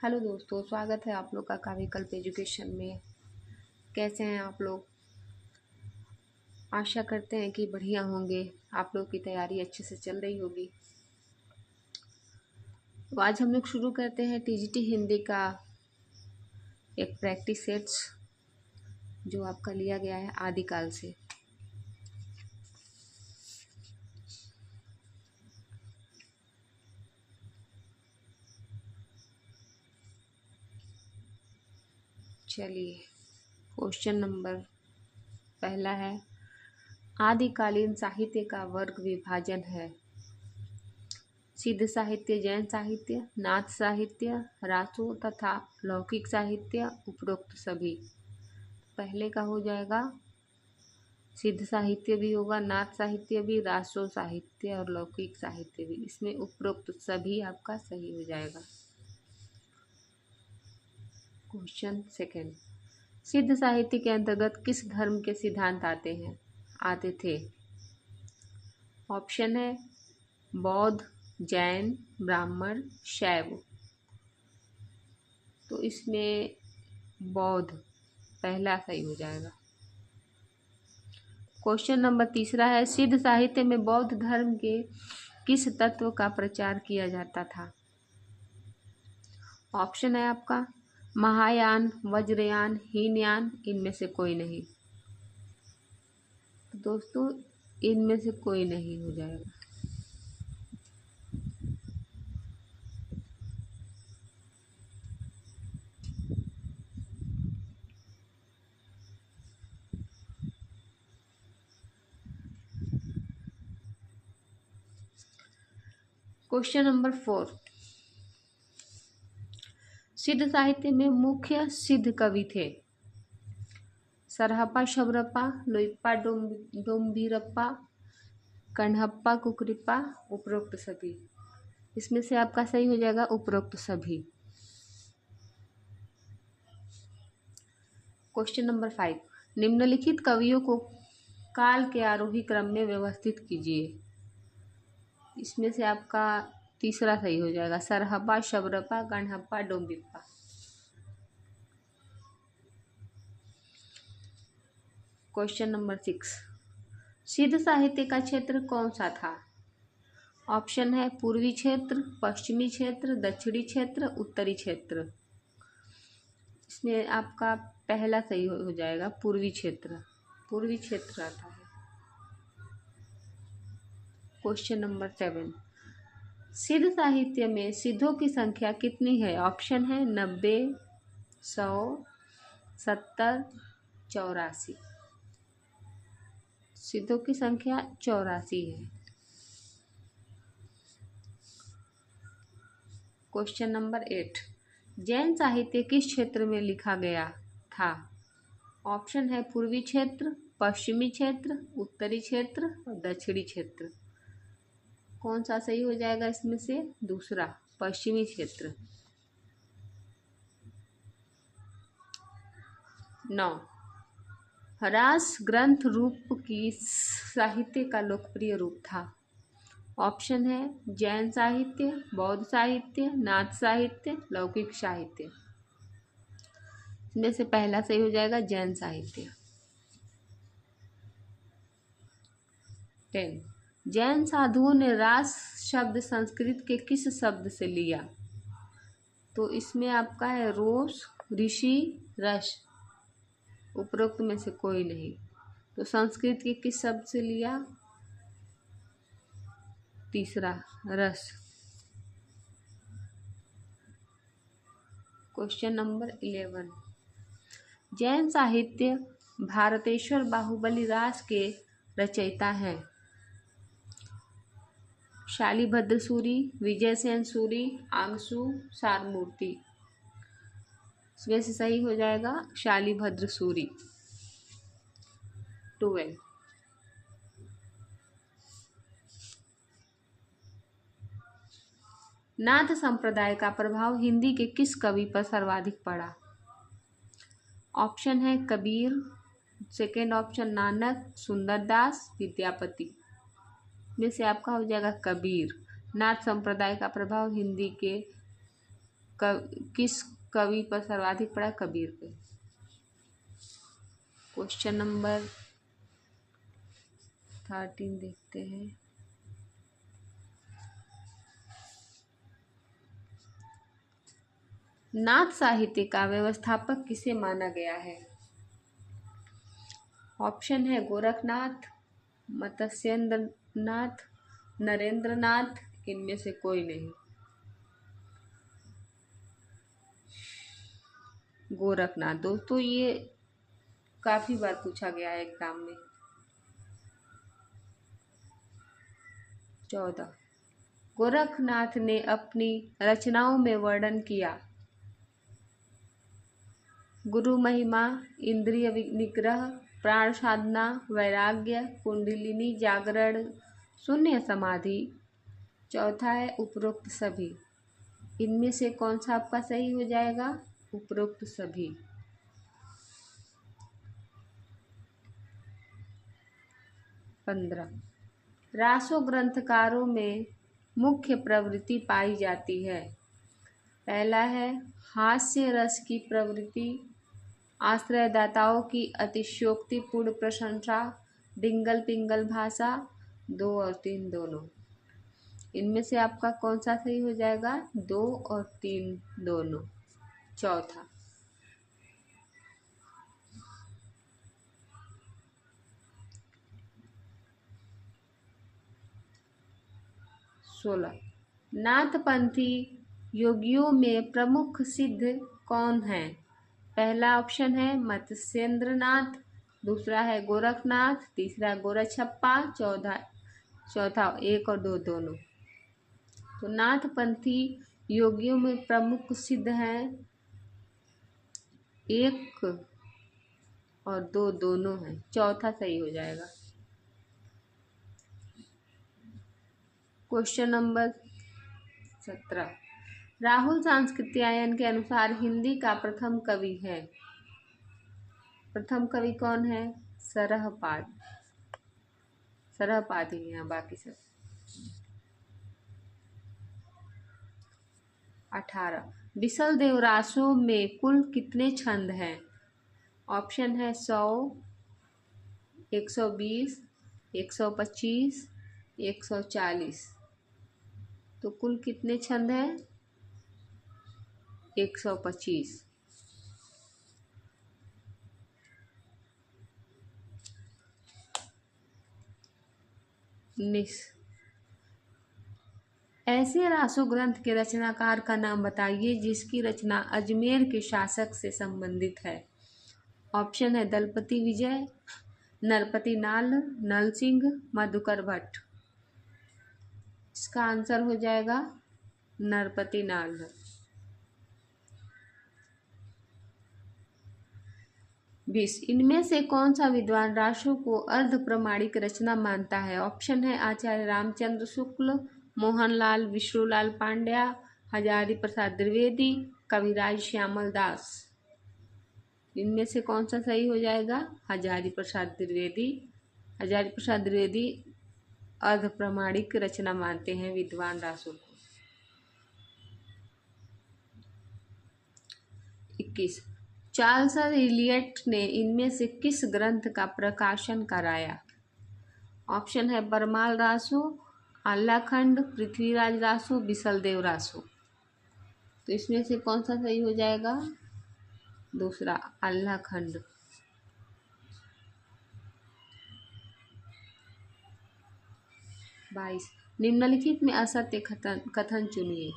Hello दोस्तों, स्वागत है आप लोग का काव्यकल्प एजुकेशन में। कैसे हैं आप लोग? आशा करते हैं कि बढ़िया होंगे। आप लोग की तैयारी अच्छे से चल रही होगी। तो आज हम लोग शुरू करते हैं टीजीटी हिंदी का एक प्रैक्टिस सेट्स जो आपका लिया गया है आदिकाल से। चलिए, क्वेश्चन नंबर पहला है, आदिकालीन साहित्य का वर्ग विभाजन है। सिद्ध साहित्य, जैन साहित्य, नाथ साहित्य, रासो तथा लौकिक साहित्य, उपरोक्त सभी। पहले का हो जाएगा सिद्ध साहित्य भी होगा, नाथ साहित्य भी, रासो साहित्य और लौकिक साहित्य भी। इसमें उपरोक्त सभी आपका सही हो जाएगा। क्वेश्चन सेकंड, सिद्ध साहित्य के अंतर्गत किस धर्म के सिद्धांत आते थे? ऑप्शन है बौद्ध, जैन, ब्राह्मण, शैव। तो इसमें बौद्ध पहला सही हो जाएगा। क्वेश्चन नंबर तीसरा है, सिद्ध साहित्य में बौद्ध धर्म के किस तत्व का प्रचार किया जाता था? ऑप्शन है आपका महायान, वज्रयान, हीनयान, इनमें से कोई नहीं। तो दोस्तों इनमें से कोई नहीं हो जाएगा। क्वेश्चन नंबर 4, सिद्ध साहित्य में मुख्य सिद्ध कवि थे? सरहप्पा शबरप्पा, लोइप्पा डोम्बीरप्पा, कण्हप्पा कुक्कुरिप्पा, उपरोक्त सभी। इसमें से आपका सही हो जाएगा उपरोक्त सभी। क्वेश्चन नंबर 5, निम्नलिखित कवियों को काल के आरोही क्रम में व्यवस्थित कीजिए। इसमें से आपका तीसरा सही हो जाएगा, सरहप्पा शबरप्पा, कण्हप्पा डोम्बीरप्पा। क्वेश्चन नंबर 6, सिद्ध साहित्य का क्षेत्र कौन सा था? ऑप्शन है पूर्वी क्षेत्र, पश्चिमी क्षेत्र, दक्षिणी क्षेत्र, उत्तरी क्षेत्र। इसमें आपका पहला सही हो जाएगा पूर्वी क्षेत्र। पूर्वी क्षेत्र आता है। क्वेश्चन नंबर 7, सिद्ध साहित्य में सिद्धों की संख्या कितनी है? ऑप्शन है 90, 100, 70, 84। सिद्धों की संख्या 84 है। क्वेश्चन नंबर 8, जैन साहित्य किस क्षेत्र में लिखा गया था? ऑप्शन है पूर्वी क्षेत्र, पश्चिमी क्षेत्र, उत्तरी क्षेत्र और दक्षिणी क्षेत्र। कौन सा सही हो जाएगा इसमें से? दूसरा, पश्चिमी क्षेत्र। 9, ह्रास ग्रंथ रूप की साहित्य का लोकप्रिय रूप था? ऑप्शन है जैन साहित्य, बौद्ध साहित्य, नाथ साहित्य, लौकिक साहित्य। इसमें से पहला सही हो जाएगा जैन साहित्य। 10, जैन साधुओं ने रास शब्द संस्कृत के किस शब्द से लिया? तो इसमें आपका है रोष, ऋषि, रस। उपरोक्त में से कोई नहीं। तो संस्कृत के किस शब्द से लिया? तीसरा, रस। क्वेश्चन नंबर 11, जैन साहित्य भारतेश्वर बाहुबली रास के रचयिता हैं? शालिभद्र सूरी, विजयसेन सूरी, आंसू, सारमूर्ति। इसमें से सही हो जाएगा शालिभद्र सूरी। 12, नाथ संप्रदाय का प्रभाव हिंदी के किस कवि पर सर्वाधिक पड़ा? ऑप्शन है कबीर, सेकेंड ऑप्शन नानक, सुंदरदास, विद्यापति। में से आपका हो जाएगा कबीर। नाथ संप्रदाय का प्रभाव हिंदी के किस कवि पर सर्वाधिक पड़ा? कबीर पे। क्वेश्चन नंबर 13 देखते हैं। नाथ साहित्य का व्यवस्थापक किसे माना गया है? ऑप्शन है गोरखनाथ, मत्स्येंद्रनाथ, नरेंद्रनाथ, इनमें से कोई नहीं। गोरखनाथ। दोस्तों ये काफी बार पूछा गया है एग्जाम में। 14 गोरखनाथ ने अपनी रचनाओं में वर्णन किया गुरु महिमा, इंद्रिय निग्रह, प्राण साधना, वैराग्य, कुंडलिनी जागरण, शून्य समाधि। चौथा है उपरोक्त सभी। इनमें से कौन सा आपका सही हो जाएगा? उपरोक्त सभी। 15 रासो ग्रंथकारों में मुख्य प्रवृत्ति पाई जाती है। पहला है हास्य रस की प्रवृत्ति, आश्रयदाताओं की अतिशयोक्तिपूर्ण प्रशंसा, डिंगल पिंगल भाषा। 2 और 3 दोनों। इनमें से आपका कौन सा सही हो जाएगा? 2 और 3 दोनों। चौथा 16 नाथपंथी योगियों में प्रमुख सिद्ध कौन है? पहला ऑप्शन है मत्स्येंद्रनाथ, दूसरा है गोरखनाथ, तीसरा गोरक्षप्पा, चौथा 1 और 2 दोनों। तो नाथपंथी योगियों में प्रमुख सिद्ध हैं 1 और 2 दोनों हैं। चौथा सही हो जाएगा। क्वेश्चन नंबर 17 राहुल सांस्कृत्यायन के अनुसार हिंदी का प्रथम कवि है। प्रथम कवि कौन है? सरहपाद ही है, बाकी सब। 18 बिसल देवरासों में कुल कितने छंद हैं? ऑप्शन है 100, 120, 125, 140। तो कुल कितने छंद हैं? 125। ऐसे रासो ग्रंथ के रचनाकार का नाम बताइए जिसकी रचना अजमेर के शासक से संबंधित है। ऑप्शन है दलपति विजय, नरपति नाल, नल सिंह, मधुकर भट्ट। इसका आंसर हो जाएगा नरपति नाल। 20 इनमें से कौन सा विद्वान रासो को अर्ध प्रमाणिक रचना मानता है? ऑप्शन है आचार्य रामचंद्र शुक्ल, मोहनलाल विष्णुलाल पांड्या, हजारी प्रसाद द्विवेदी, कविराज श्यामल दास। इनमें से कौन सा सही हो जाएगा? हजारी प्रसाद द्विवेदी। हजारी प्रसाद द्विवेदी अर्ध प्रमाणिक रचना मानते हैं विद्वान रासो को। 21 चार्ल्स इलियट ने इनमें से किस ग्रंथ का प्रकाशन कराया? ऑप्शन है बरमाल रासो, आल्हाखंड, पृथ्वीराज रासो, बिसलदेव रासो। तो इसमें से कौन सा सही हो जाएगा? दूसरा आल्हाखंड। 22 निम्नलिखित में असत्य कथन चुनिए।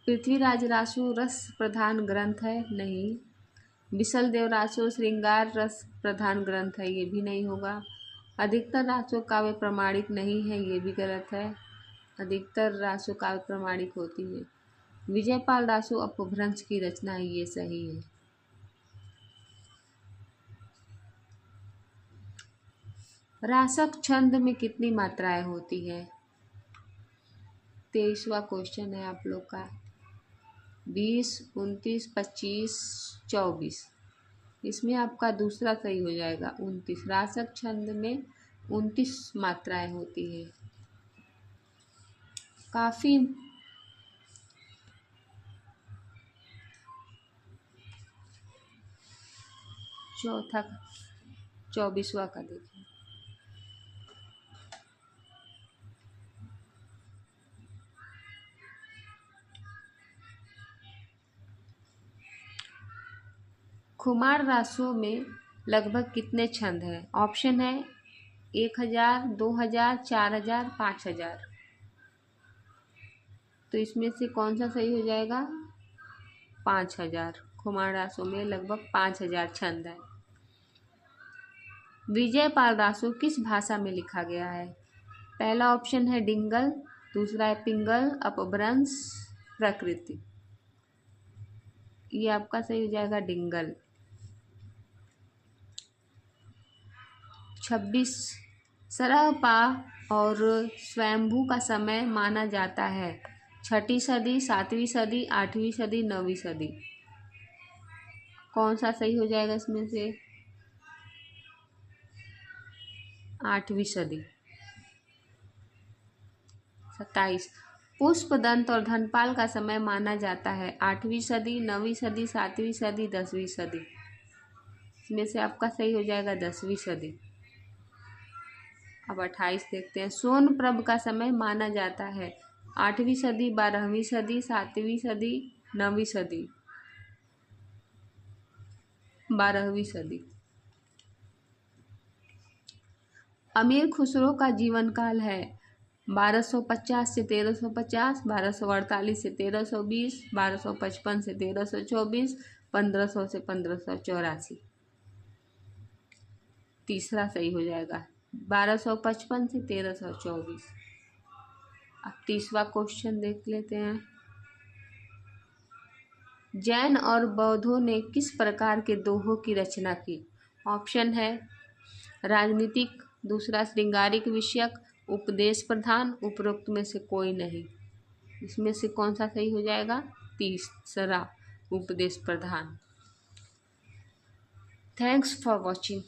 पृथ्वीराज रासो रस प्रधान ग्रंथ है, नहीं। बिसलदेव रासो श्रृंगार रस प्रधान ग्रंथ है, ये भी नहीं होगा। अधिकतर रासो काव्य प्रमाणिक नहीं है, ये भी गलत है। अधिकतर रासो काव्य प्रमाणिक होती है। विजयपाल रासो अपभ्रंश की रचना है, ये सही है। रासक छंद में कितनी मात्राएं होती है? 23वां क्वेश्चन है आप लोग का। 20, 29, 25, 24। इसमें आपका दूसरा सही हो जाएगा 29। रासक छंद में 29 मात्राएं होती है। काफ़ी चौथा 24वां का देखिए। खुमार रासों में लगभग कितने छंद हैं? ऑप्शन है 1000, 2000, 4000, 5000। तो इसमें से कौन सा सही हो जाएगा? 5000। खुमार रासों में लगभग 5000 छंद है। विजयपाल रासो किस भाषा में लिखा गया है? पहला ऑप्शन है डिंगल, दूसरा है पिंगल, अपभ्रंश, प्रकृति। ये आपका सही हो जाएगा डिंगल। 26 सरहपा और स्वयंभू का समय माना जाता है। 6ठी सदी, 7वीं सदी, 8वीं सदी, 9वीं सदी। कौन सा सही हो जाएगा इसमें से? 8वीं सदी। 27 पुष्पदंत और धनपाल का समय माना जाता है। 8वीं सदी, 9वीं सदी, 7वीं सदी, 10वीं सदी। इसमें से आपका सही हो जाएगा 10वीं सदी। अब 28 देखते हैं। सोनप्रभ का समय माना जाता है 8वीं सदी, 12वीं सदी, 7वीं सदी, 9वीं सदी, 12वीं सदी। अमीर खुसरो का जीवन काल है 1250 से 1350, 1248 से 1320, 1255 से 1324, 1500 से 1584। तीसरा सही हो जाएगा 1255 से 1324। अब तीसरा क्वेश्चन देख लेते हैं। जैन और बौद्धों ने किस प्रकार के दोहों की रचना की? ऑप्शन है राजनीतिक, दूसरा श्रृंगारिक विषयक, उपदेश प्रधान, उपरोक्त में से कोई नहीं। इसमें से कौन सा सही हो जाएगा? तीसरा, उपदेश प्रधान। Thanks for watching.